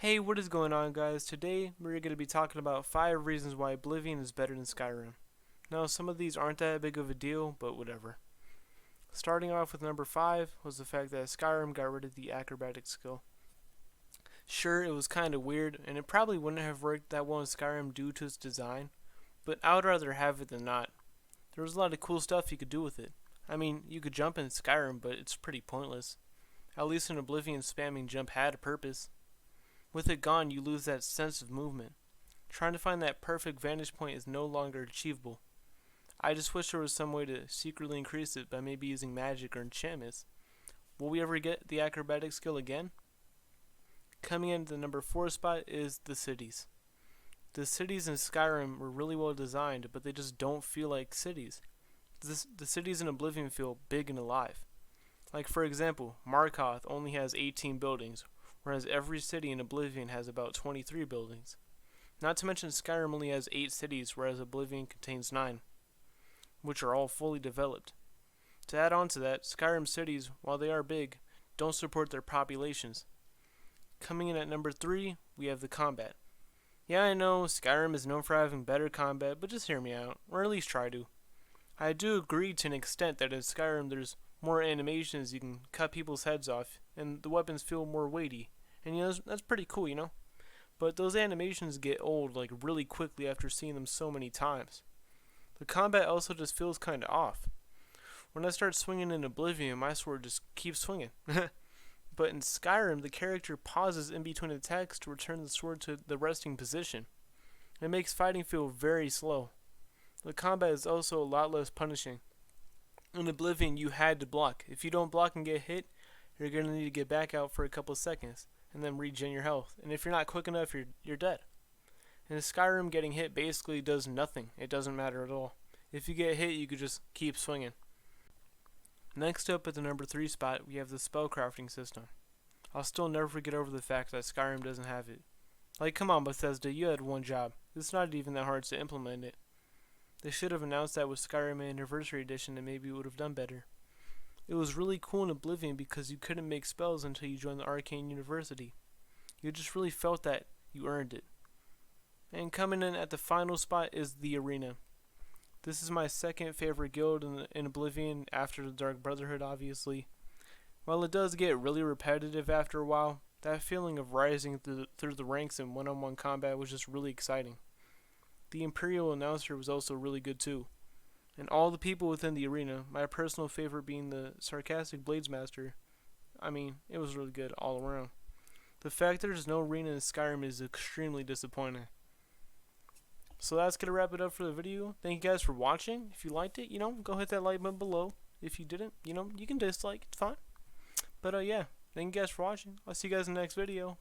Hey, what is going on, guys? Today we're going to be talking about 5 reasons why Oblivion is better than Skyrim. Now, some of these aren't that big of a deal, but whatever. Starting off with number 5 was the fact that Skyrim got rid of the acrobatic skill. Sure, it was kind of weird, and it probably wouldn't have worked that well in Skyrim due to its design, but I would rather have it than not. There was a lot of cool stuff you could do with it. I mean, you could jump in Skyrim, but it's pretty pointless. At least in Oblivion, spamming jump had a purpose. With it gone, you lose that sense of movement. Trying to find that perfect vantage point is no longer achievable. I just wish there was some way to secretly increase it by maybe using magic or enchantments. Will we ever get the acrobatic skill again? Coming in at the number 4 spot is the cities. The cities in Skyrim were really well designed, but they just don't feel like cities. The cities in Oblivion feel big and alive. Like, for example, Markoth only has 18 buildings, whereas every city in Oblivion has about 23 buildings. Not to mention Skyrim only has 8 cities, whereas Oblivion contains 9, which are all fully developed. To add on to that, Skyrim cities, while they are big, don't support their populations. Coming in at number 3, we have the combat. Yeah, I know, Skyrim is known for having better combat, but just hear me out, or at least try to. I do agree to an extent that in Skyrim there's more animations, you can cut people's heads off, and the weapons feel more weighty. And that's pretty cool. But those animations get old like really quickly after seeing them so many times. The combat also just feels kinda off. When I start swinging in Oblivion, my sword just keeps swinging. But in Skyrim, the character pauses in between attacks to return the sword to the resting position. It makes fighting feel very slow. The combat is also a lot less punishing. In Oblivion, you had to block. If you don't block and get hit, you're going to need to get back out for a couple seconds and then regen your health. And if you're not quick enough, you're dead. In Skyrim, getting hit basically does nothing. It doesn't matter at all. If you get hit, you could just keep swinging. Next up at the number 3 spot, we have the spellcrafting system. I'll still never get over the fact that Skyrim doesn't have it. Like, come on, Bethesda, you had one job. It's not even that hard to implement it. They should have announced that with Skyrim Anniversary Edition and maybe it would have done better. It was really cool in Oblivion because you couldn't make spells until you joined the Arcane University. You just really felt that you earned it. And coming in at the final spot is the Arena. This is my second favorite guild in Oblivion after the Dark Brotherhood, obviously. While it does get really repetitive after a while, that feeling of rising through the ranks in one-on-one combat was just really exciting. The Imperial Announcer was also really good too. And all the people within the arena, my personal favorite being the sarcastic Bladesmaster, I mean, it was really good all around. The fact there's no arena in Skyrim is extremely disappointing. So that's going to wrap it up for the video. Thank you guys for watching. If you liked it, go hit that like button below. If you didn't, you can dislike, it's fine. But yeah, thank you guys for watching. I'll see you guys in the next video.